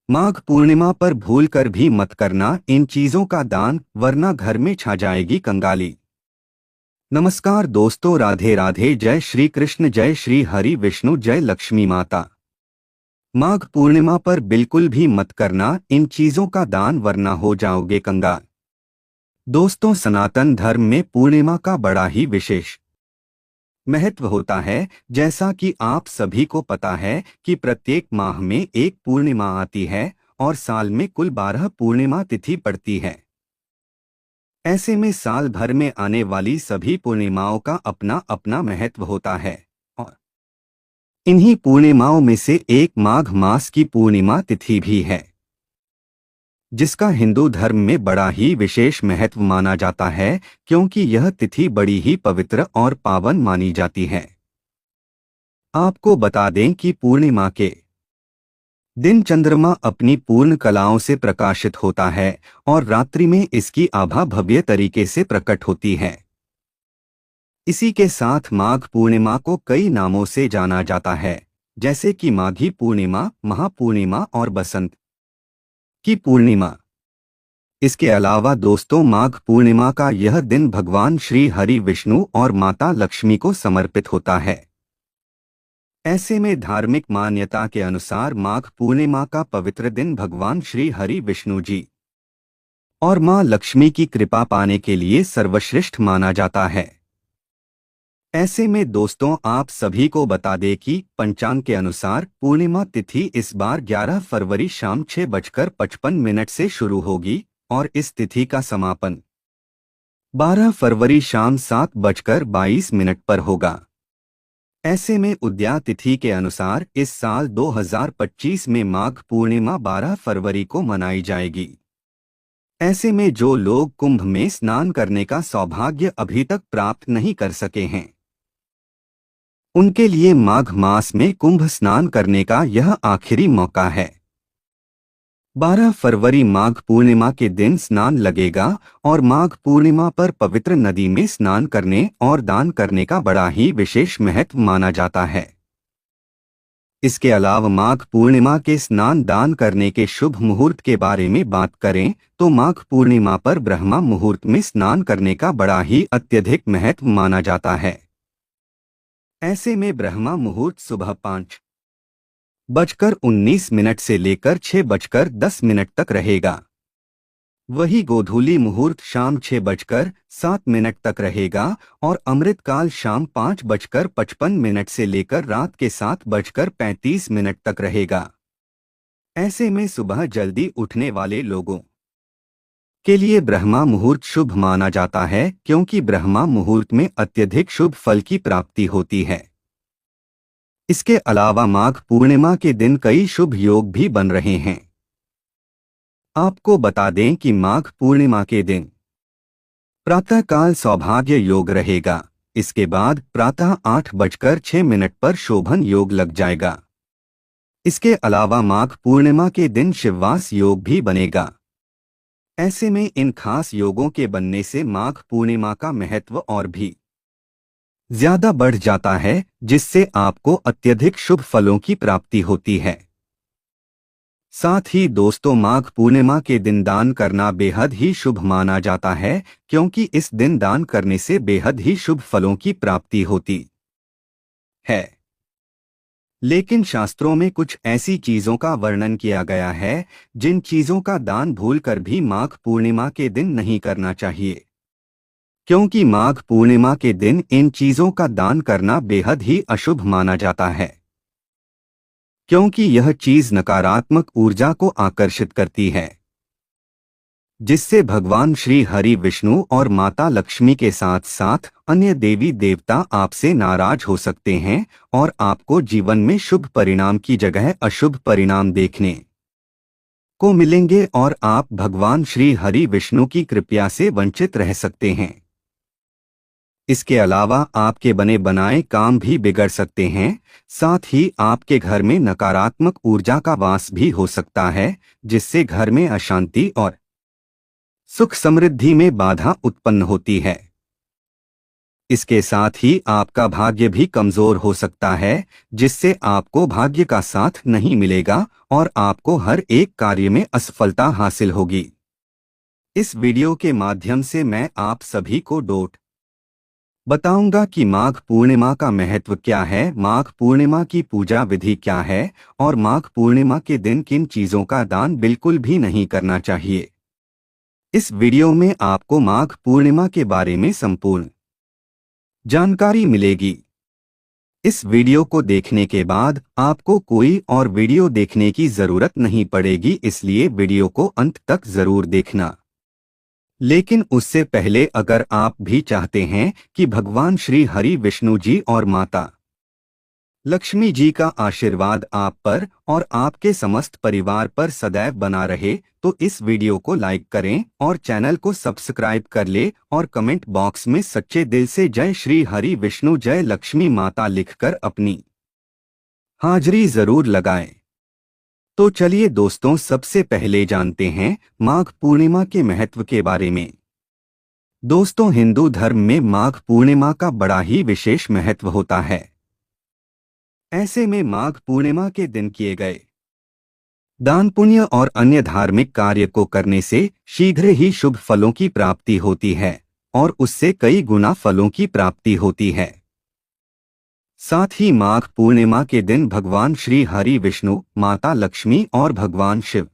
माघ पूर्णिमा पर भूल कर भी मत करना इन चीजों का दान, वरना घर में छा जाएगी कंगाली। नमस्कार दोस्तों, राधे राधे। जय श्री कृष्ण, जय श्री हरि विष्णु, जय लक्ष्मी माता। माघ पूर्णिमा पर बिल्कुल भी मत करना इन चीजों का दान, वरना हो जाओगे कंगाल। दोस्तों, सनातन धर्म में पूर्णिमा का बड़ा ही विशेष महत्व होता है। जैसा कि आप सभी को पता है कि प्रत्येक माह में एक पूर्णिमा आती है और साल में कुल 12 पूर्णिमा तिथि पड़ती है। ऐसे में साल भर में आने वाली सभी पूर्णिमाओं का अपना अपना महत्व होता है और इन्हीं पूर्णिमाओं में से एक माघ मास की पूर्णिमा तिथि भी है, जिसका हिंदू धर्म में बड़ा ही विशेष महत्व माना जाता है, क्योंकि यह तिथि बड़ी ही पवित्र और पावन मानी जाती है। आपको बता दें कि पूर्णिमा के दिन चंद्रमा अपनी पूर्ण कलाओं से प्रकाशित होता है और रात्रि में इसकी आभा भव्य तरीके से प्रकट होती है। इसी के साथ माघ पूर्णिमा को कई नामों से जाना जाता है, जैसे कि माघी पूर्णिमा, महापूर्णिमा और बसंत की पूर्णिमा। इसके अलावा दोस्तों, माघ पूर्णिमा का यह दिन भगवान श्री हरि विष्णु और माता लक्ष्मी को समर्पित होता है। ऐसे में धार्मिक मान्यता के अनुसार माघ पूर्णिमा का पवित्र दिन भगवान श्री हरि विष्णु जी और मां लक्ष्मी की कृपा पाने के लिए सर्वश्रेष्ठ माना जाता है। ऐसे में दोस्तों, आप सभी को बता दें कि पंचांग के अनुसार पूर्णिमा तिथि इस बार 11 फरवरी शाम 6:55 से शुरू होगी और इस तिथि का समापन 12 फरवरी शाम 7:22 पर होगा। ऐसे में उदया तिथि के अनुसार इस साल 2025 में माघ पूर्णिमा 12 फरवरी को मनाई जाएगी। ऐसे में जो लोग कुंभ में स्नान करने का सौभाग्य अभी तक प्राप्त नहीं कर सके हैं, उनके लिए माघ मास में कुंभ स्नान करने का यह आखिरी मौका है। 12 फरवरी माघ पूर्णिमा के दिन स्नान लगेगा और माघ पूर्णिमा पर पवित्र नदी में स्नान करने और दान करने का बड़ा ही विशेष महत्व माना जाता है। इसके अलावा माघ पूर्णिमा के स्नान दान करने के शुभ मुहूर्त के बारे में बात करें तो माघ पूर्णिमा पर ब्रह्मा मुहूर्त में स्नान करने का बड़ा ही अत्यधिक महत्व माना जाता है। ऐसे में ब्रह्मा मुहूर्त सुबह 5:19 से लेकर 6:10 तक रहेगा। वही गोधूली मुहूर्त शाम 6:07 तक रहेगा और अमृतकाल शाम 5:55 से लेकर रात के 7:35 तक रहेगा। ऐसे में सुबह जल्दी उठने वाले लोगों के लिए ब्रह्मा मुहूर्त शुभ माना जाता है, क्योंकि ब्रह्मा मुहूर्त में अत्यधिक शुभ फल की प्राप्ति होती है। इसके अलावा माघ पूर्णिमा के दिन कई शुभ योग भी बन रहे हैं। आपको बता दें कि माघ पूर्णिमा के दिन प्रातःकाल सौभाग्य योग रहेगा। इसके बाद प्रातः 8:06 पर शोभन योग लग जाएगा। इसके अलावा माघ पूर्णिमा के दिन शिववास योग भी बनेगा। ऐसे में इन खास योगों के बनने से माघ पूर्णिमा का महत्व और भी ज्यादा बढ़ जाता है, जिससे आपको अत्यधिक शुभ फलों की प्राप्ति होती है। साथ ही दोस्तों, माघ पूर्णिमा के दिन दान करना बेहद ही शुभ माना जाता है, क्योंकि इस दिन दान करने से बेहद ही शुभ फलों की प्राप्ति होती है। लेकिन शास्त्रों में कुछ ऐसी चीजों का वर्णन किया गया है जिन चीजों का दान भूलकर भी माघ पूर्णिमा के दिन नहीं करना चाहिए, क्योंकि माघ पूर्णिमा के दिन इन चीजों का दान करना बेहद ही अशुभ माना जाता है, क्योंकि यह चीज नकारात्मक ऊर्जा को आकर्षित करती है, जिससे भगवान श्री हरि विष्णु और माता लक्ष्मी के साथ साथ अन्य देवी देवता आपसे नाराज हो सकते हैं और आपको जीवन में शुभ परिणाम की जगह अशुभ परिणाम देखने को मिलेंगे और आप भगवान श्री हरि विष्णु की कृपा से वंचित रह सकते हैं। इसके अलावा आपके बने बनाए काम भी बिगड़ सकते हैं। साथ ही आपके घर में नकारात्मक ऊर्जा का वास भी हो सकता है, जिससे घर में अशांति और सुख समृद्धि में बाधा उत्पन्न होती है। इसके साथ ही आपका भाग्य भी कमजोर हो सकता है, जिससे आपको भाग्य का साथ नहीं मिलेगा और आपको हर एक कार्य में असफलता हासिल होगी। इस वीडियो के माध्यम से मैं आप सभी को बताऊंगा कि माघ पूर्णिमा का महत्व क्या है, माघ पूर्णिमा की पूजा विधि क्या है और माघ पूर्णिमा के दिन किन चीजों का दान बिल्कुल भी नहीं करना चाहिए। इस वीडियो में आपको माघ पूर्णिमा के बारे में संपूर्ण जानकारी मिलेगी। इस वीडियो को देखने के बाद आपको कोई और वीडियो देखने की जरूरत नहीं पड़ेगी, इसलिए वीडियो को अंत तक जरूर देखना। लेकिन उससे पहले अगर आप भी चाहते हैं कि भगवान श्री हरि विष्णु जी और माता लक्ष्मी जी का आशीर्वाद आप पर और आपके समस्त परिवार पर सदैव बना रहे, तो इस वीडियो को लाइक करें और चैनल को सब्सक्राइब कर ले और कमेंट बॉक्स में सच्चे दिल से जय श्री हरि विष्णु जय लक्ष्मी माता लिखकर अपनी हाजिरी जरूर लगाएं। तो चलिए दोस्तों, सबसे पहले जानते हैं माघ पूर्णिमा के महत्व के बारे में। दोस्तों, हिंदू धर्म में माघ पूर्णिमा का बड़ा ही विशेष महत्व होता है। ऐसे में माघ पूर्णिमा के दिन किए गए दान पुण्य और अन्य धार्मिक कार्य को करने से शीघ्र ही शुभ फलों की प्राप्ति होती है और उससे कई गुना फलों की प्राप्ति होती है। साथ ही माघ पूर्णिमा के दिन भगवान श्री हरि विष्णु, माता लक्ष्मी और भगवान शिव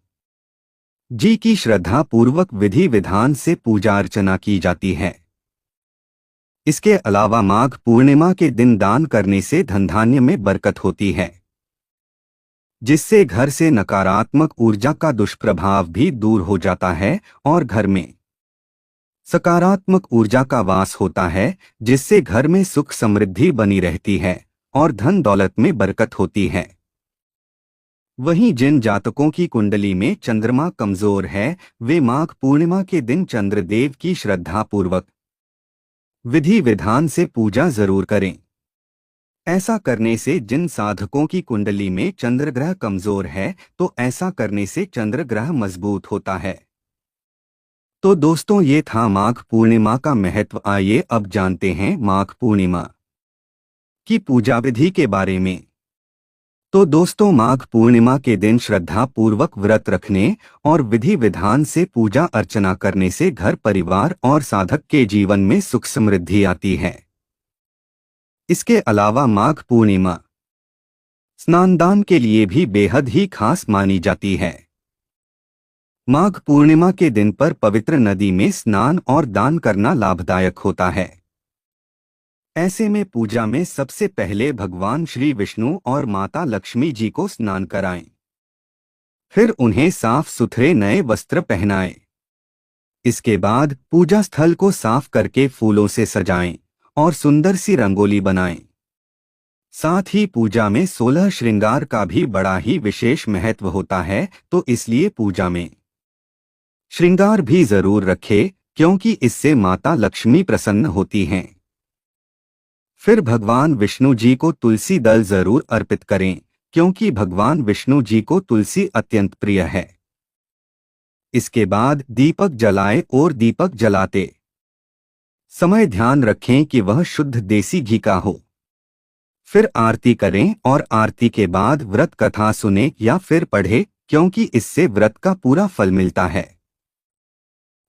जी की श्रद्धा पूर्वक विधि विधान से पूजा अर्चना की जाती है। इसके अलावा माघ पूर्णिमा के दिन दान करने से धन धान्य में बरकत होती है, जिससे घर से नकारात्मक ऊर्जा का दुष्प्रभाव भी दूर हो जाता है और घर में सकारात्मक ऊर्जा का वास होता है, जिससे घर में सुख समृद्धि बनी रहती है और धन दौलत में बरकत होती है। वहीं जिन जातकों की कुंडली में चंद्रमा कमजोर है, वे माघ पूर्णिमा के दिन चंद्रदेव की श्रद्धा पूर्वक विधि विधान से पूजा जरूर करें। ऐसा करने से जिन साधकों की कुंडली में चंद्र ग्रह कमजोर है, तो ऐसा करने से चंद्र ग्रह मजबूत होता है। तो दोस्तों, ये था माघ पूर्णिमा का महत्व। आइए अब जानते हैं माघ पूर्णिमा की पूजा विधि के बारे में। तो दोस्तों, माघ पूर्णिमा के दिन श्रद्धा पूर्वक व्रत रखने और विधि विधान से पूजा अर्चना करने से घर परिवार और साधक के जीवन में सुख समृद्धि आती है। इसके अलावा माघ पूर्णिमा स्नानदान के लिए भी बेहद ही खास मानी जाती है। माघ पूर्णिमा के दिन पर पवित्र नदी में स्नान और दान करना लाभदायक होता है। ऐसे में पूजा में सबसे पहले भगवान श्री विष्णु और माता लक्ष्मी जी को स्नान कराएं। फिर उन्हें साफ सुथरे नए वस्त्र पहनाएं। इसके बाद पूजा स्थल को साफ करके फूलों से सजाएं और सुंदर सी रंगोली बनाएं। साथ ही पूजा में 16 श्रृंगार का भी बड़ा ही विशेष महत्व होता है, तो इसलिए पूजा में श्रृंगार भी जरूर रखें, क्योंकि इससे माता लक्ष्मी प्रसन्न होती हैं। फिर भगवान विष्णु जी को तुलसी दल जरूर अर्पित करें, क्योंकि भगवान विष्णु जी को तुलसी अत्यंत प्रिय है। इसके बाद दीपक जलाएं और दीपक जलाते समय ध्यान रखें कि वह शुद्ध देसी घी का हो। फिर आरती करें और आरती के बाद व्रत कथा सुने या फिर पढ़े, क्योंकि इससे व्रत का पूरा फल मिलता है।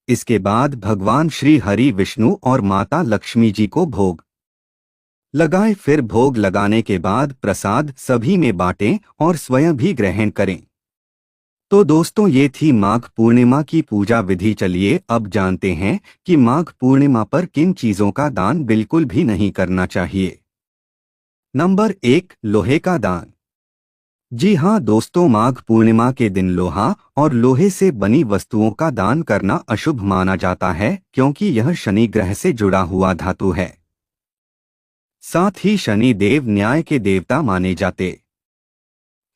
इसके बाद भगवान श्री हरि विष्णु और माता लक्ष्मी जी को भोग लगाएं। फिर भोग लगाने के बाद प्रसाद सभी में बांटें और स्वयं भी ग्रहण करें। तो दोस्तों, ये थी माघ पूर्णिमा की पूजा विधि। चलिए अब जानते हैं कि माघ पूर्णिमा पर किन चीजों का दान बिल्कुल भी नहीं करना चाहिए। नंबर 1, लोहे का दान। जी हाँ दोस्तों, माघ पूर्णिमा के दिन लोहा और लोहे से बनी वस्तुओं का दान करना अशुभ माना जाता है, क्योंकि यह शनि ग्रह से जुड़ा हुआ धातु है। साथ ही शनि देव न्याय के देवता माने जाते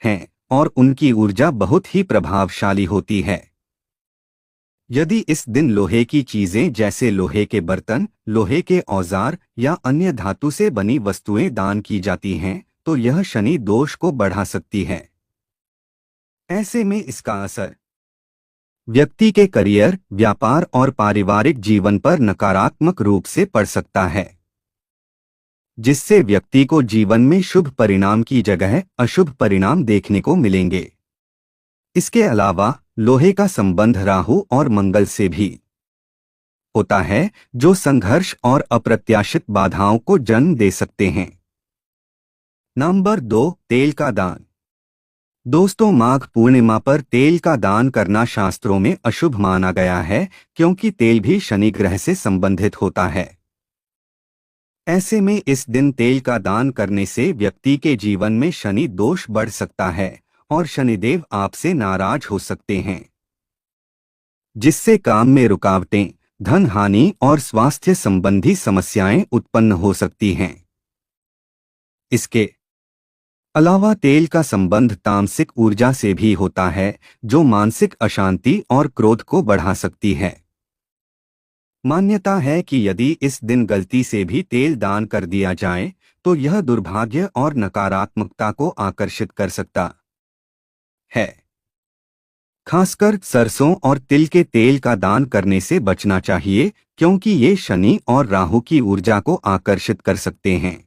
हैं और उनकी ऊर्जा बहुत ही प्रभावशाली होती है। यदि इस दिन लोहे की चीजें जैसे लोहे के बर्तन, लोहे के औजार या अन्य धातु से बनी वस्तुएं दान की जाती हैं, तो यह शनि दोष को बढ़ा सकती है। ऐसे में इसका असर व्यक्ति के करियर, व्यापार और पारिवारिक जीवन पर नकारात्मक रूप से पड़ सकता है। जिससे व्यक्ति को जीवन में शुभ परिणाम की जगह अशुभ परिणाम देखने को मिलेंगे। इसके अलावा लोहे का संबंध राहु और मंगल से भी होता है, जो संघर्ष और अप्रत्याशित बाधाओं को जन्म दे सकते हैं। नंबर 2, तेल का दान। दोस्तों, माघ पूर्णिमा पर तेल का दान करना शास्त्रों में अशुभ माना गया है, क्योंकि तेल भी शनि ग्रह से संबंधित होता है। ऐसे में इस दिन तेल का दान करने से व्यक्ति के जीवन में शनि दोष बढ़ सकता है और शनिदेव आपसे नाराज हो सकते हैं, जिससे काम में रुकावटें, धन हानि और स्वास्थ्य संबंधी समस्याएं उत्पन्न हो सकती हैं। इसके अलावा तेल का संबंध तामसिक ऊर्जा से भी होता है, जो मानसिक अशांति और क्रोध को बढ़ा सकती है। मान्यता है कि यदि इस दिन गलती से भी तेल दान कर दिया जाए तो यह दुर्भाग्य और नकारात्मकता को आकर्षित कर सकता है। खासकर सरसों और तिल के तेल का दान करने से बचना चाहिए, क्योंकि ये शनि और राहु की ऊर्जा को आकर्षित कर सकते हैं,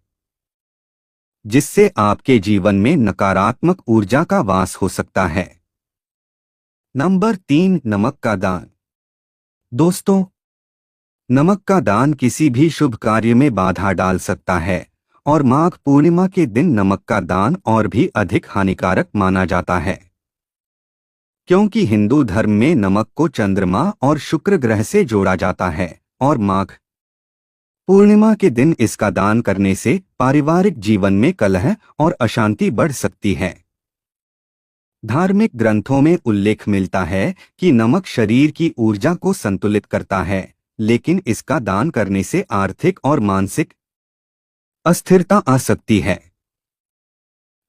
जिससे आपके जीवन में नकारात्मक ऊर्जा का वास हो सकता है। नंबर 3, नमक का दान। दोस्तों, नमक का दान किसी भी शुभ कार्य में बाधा डाल सकता है और माघ पूर्णिमा के दिन नमक का दान और भी अधिक हानिकारक माना जाता है, क्योंकि हिंदू धर्म में नमक को चंद्रमा और शुक्र ग्रह से जोड़ा जाता है और माघ पूर्णिमा के दिन इसका दान करने से पारिवारिक जीवन में कलह और अशांति बढ़ सकती है। धार्मिक ग्रंथों में उल्लेख मिलता है कि नमक शरीर की ऊर्जा को संतुलित करता है, लेकिन इसका दान करने से आर्थिक और मानसिक अस्थिरता आ सकती है,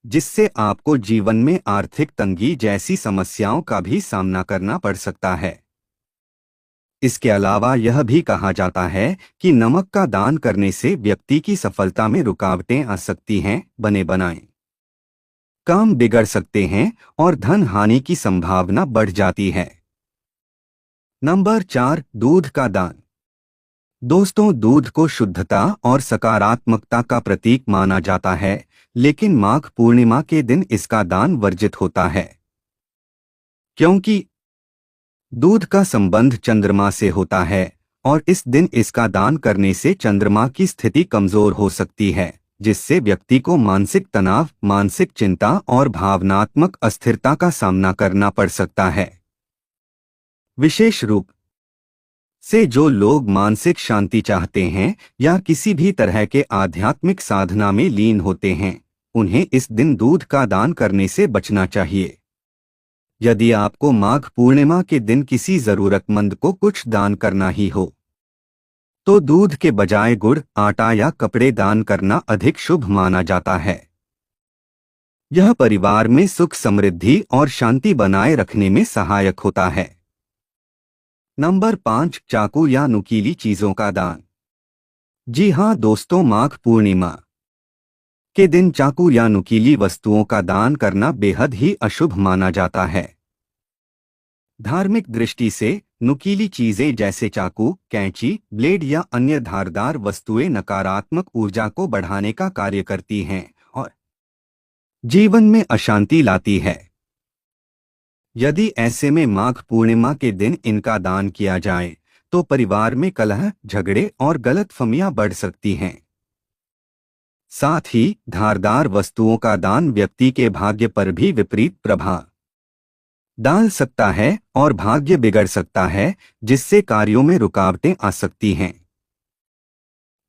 जिससे आपको जीवन में आर्थिक तंगी जैसी समस्याओं का भी सामना करना पड़ सकता है। इसके अलावा यह भी कहा जाता है कि नमक का दान करने से व्यक्ति की सफलता में रुकावटें आ सकती हैं, बने बनाए काम बिगड़ सकते हैं और धन हानि की संभावना बढ़ जाती है। नंबर 4, दूध का दान। दोस्तों, दूध को शुद्धता और सकारात्मकता का प्रतीक माना जाता है, लेकिन माघ पूर्णिमा के दिन इसका दान वर्जित होता है, क्योंकि दूध का संबंध चंद्रमा से होता है और इस दिन इसका दान करने से चंद्रमा की स्थिति कमजोर हो सकती है, जिससे व्यक्ति को मानसिक तनाव, मानसिक चिंता और भावनात्मक अस्थिरता का सामना करना पड़ सकता है। विशेष रूप से जो लोग मानसिक शांति चाहते हैं या किसी भी तरह के आध्यात्मिक साधना में लीन होते हैं, उन्हें इस दिन दूध का दान करने से बचना चाहिए। यदि आपको माघ पूर्णिमा के दिन किसी जरूरतमंद को कुछ दान करना ही हो, तो दूध के बजाय गुड़, आटा या कपड़े दान करना अधिक शुभ माना जाता है। यह परिवार में सुख, समृद्धि और शांति बनाए रखने में सहायक होता है। नंबर 5, चाकू या नुकीली चीजों का दान। जी हाँ दोस्तों, माघ पूर्णिमा के दिन चाकू या नुकीली वस्तुओं का दान करना बेहद ही अशुभ माना जाता है। धार्मिक दृष्टि से नुकीली चीजें जैसे चाकू, कैंची, ब्लेड या अन्य धारदार वस्तुएं नकारात्मक ऊर्जा को बढ़ाने का कार्य करती हैं और जीवन में अशांति लाती है। यदि ऐसे में माघ पूर्णिमा के दिन इनका दान किया जाए तो परिवार में कलह, झगड़े और गलतफहमियां बढ़ सकती हैं। साथ ही धारदार वस्तुओं का दान व्यक्ति के भाग्य पर भी विपरीत प्रभाव डाल सकता है और भाग्य बिगड़ सकता है, जिससे कार्यों में रुकावटें आ सकती हैं।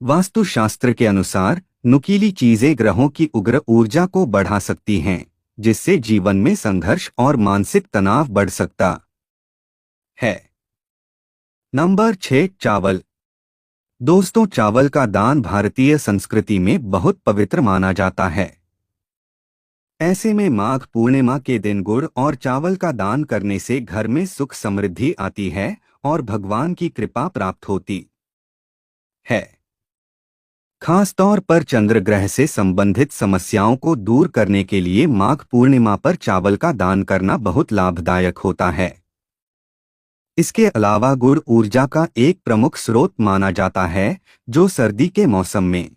वास्तुशास्त्र के अनुसार नुकीली चीजें ग्रहों की उग्र ऊर्जा को बढ़ा सकती हैं, जिससे जीवन में संघर्ष और मानसिक तनाव बढ़ सकता है। नंबर 6, चावल। दोस्तों, चावल का दान भारतीय संस्कृति में बहुत पवित्र माना जाता है। ऐसे में माघ पूर्णिमा के दिन गुड़ और चावल का दान करने से घर में सुख, समृद्धि आती है और भगवान की कृपा प्राप्त होती है। खास तौर पर चंद्र ग्रह से संबंधित समस्याओं को दूर करने के लिए माघ पूर्णिमा पर चावल का दान करना बहुत लाभदायक होता है। इसके अलावा गुड़ ऊर्जा का एक प्रमुख स्रोत माना जाता है, जो सर्दी के मौसम में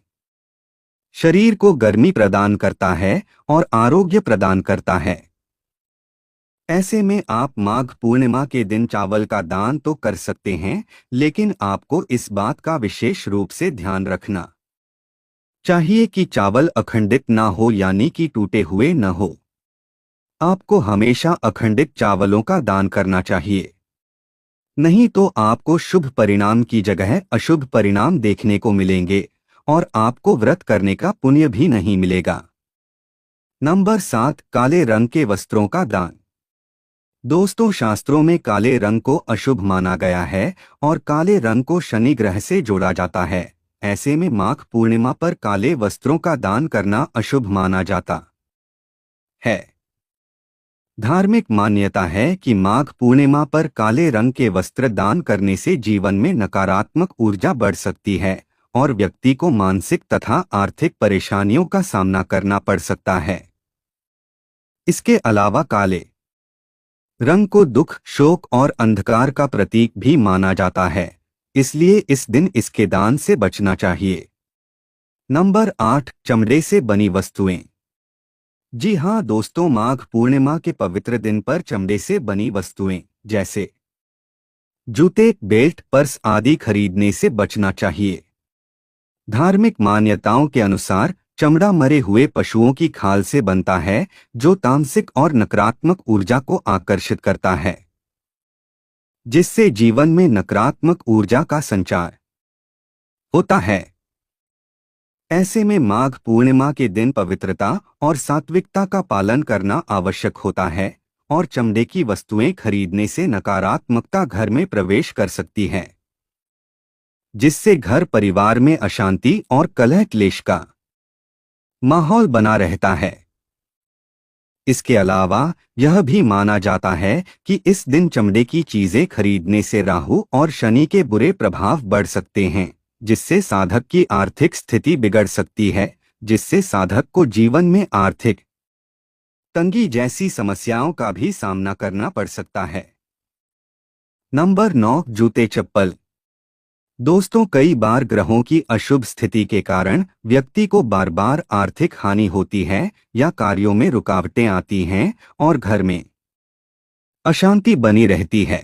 शरीर को गर्मी प्रदान करता है और आरोग्य प्रदान करता है। ऐसे में आप माघ पूर्णिमा के दिन चावल का दान तो कर सकते हैं, लेकिन आपको इस बात का विशेष रूप से ध्यान रखना चाहिए कि चावल अखंडित ना हो, यानी कि टूटे हुए न हो। आपको हमेशा अखंडित चावलों का दान करना चाहिए, नहीं तो आपको शुभ परिणाम की जगह अशुभ परिणाम देखने को मिलेंगे और आपको व्रत करने का पुण्य भी नहीं मिलेगा। नंबर 7, काले रंग के वस्त्रों का दान। दोस्तों, शास्त्रों में काले रंग को अशुभ माना गया है और काले रंग को शनि ग्रह से जोड़ा जाता है। ऐसे में माघ पूर्णिमा पर काले वस्त्रों का दान करना अशुभ माना जाता है। धार्मिक मान्यता है कि माघ पूर्णिमा पर काले रंग के वस्त्र दान करने से जीवन में नकारात्मक ऊर्जा बढ़ सकती है और व्यक्ति को मानसिक तथा आर्थिक परेशानियों का सामना करना पड़ सकता है। इसके अलावा काले रंग को दुख, शोक और अंधकार का प्रतीक भी माना जाता है, इसलिए इस दिन इसके दान से बचना चाहिए। नंबर 8, चमड़े से बनी वस्तुएं। जी हाँ दोस्तों, माघ पूर्णिमा के पवित्र दिन पर चमड़े से बनी वस्तुएं जैसे जूते, बेल्ट, पर्स आदि खरीदने से बचना चाहिए। धार्मिक मान्यताओं के अनुसार चमड़ा मरे हुए पशुओं की खाल से बनता है, जो तामसिक और नकारात्मक ऊर्जा को आकर्षित करता है, जिससे जीवन में नकारात्मक ऊर्जा का संचार होता है। ऐसे में माघ पूर्णिमा के दिन पवित्रता और सात्विकता का पालन करना आवश्यक होता है और चमड़े की वस्तुएं खरीदने से नकारात्मकता घर में प्रवेश कर सकती है, जिससे घर परिवार में अशांति और कलह क्लेश का माहौल बना रहता है। इसके अलावा यह भी माना जाता है कि इस दिन चमड़े की चीजें खरीदने से राहु और शनि के बुरे प्रभाव बढ़ सकते हैं, जिससे साधक की आर्थिक स्थिति बिगड़ सकती है, जिससे साधक को जीवन में आर्थिक तंगी जैसी समस्याओं का भी सामना करना पड़ सकता है। नंबर 9, जूते चप्पल। दोस्तों, कई बार ग्रहों की अशुभ स्थिति के कारण व्यक्ति को बार बार आर्थिक हानि होती है या कार्यों में रुकावटें आती हैं और घर में अशांति बनी रहती है।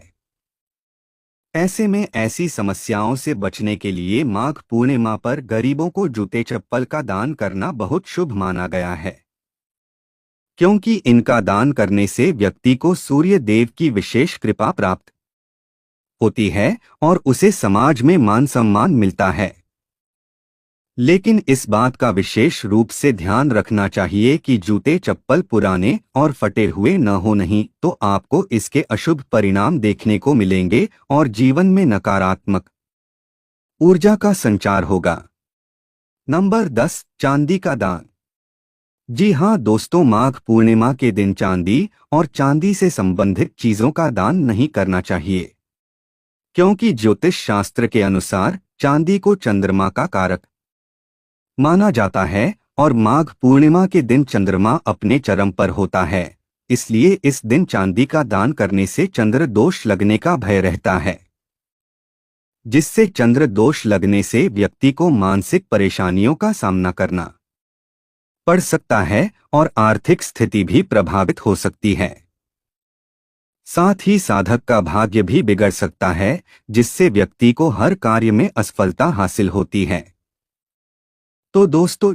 ऐसे में ऐसी समस्याओं से बचने के लिए माघ पूर्णिमा पर गरीबों को जूते चप्पल का दान करना बहुत शुभ माना गया है, क्योंकि इनका दान करने से व्यक्ति को सूर्य देव की विशेष कृपा प्राप्त होती है और उसे समाज में मान सम्मान मिलता है। लेकिन इस बात का विशेष रूप से ध्यान रखना चाहिए कि जूते चप्पल पुराने और फटे हुए न हो, नहीं तो आपको इसके अशुभ परिणाम देखने को मिलेंगे और जीवन में नकारात्मक ऊर्जा का संचार होगा। नंबर 10, चांदी का दान। जी हाँ दोस्तों, माघ पूर्णिमा के दिन चांदी और चांदी से संबंधित चीजों का दान नहीं करना चाहिए, क्योंकि ज्योतिष शास्त्र के अनुसार चांदी को चंद्रमा का कारक माना जाता है और माघ पूर्णिमा के दिन चंद्रमा अपने चरम पर होता है, इसलिए इस दिन चांदी का दान करने से चंद्र दोष लगने का भय रहता है, जिससे चंद्र दोष लगने से व्यक्ति को मानसिक परेशानियों का सामना करना पड़ सकता है और आर्थिक स्थिति भी प्रभावित हो सकती है। साथ ही साधक का भाग्य भी बिगड़ सकता है, जिससे व्यक्ति को हर कार्य में असफलता हासिल होती है। तो दोस्तों,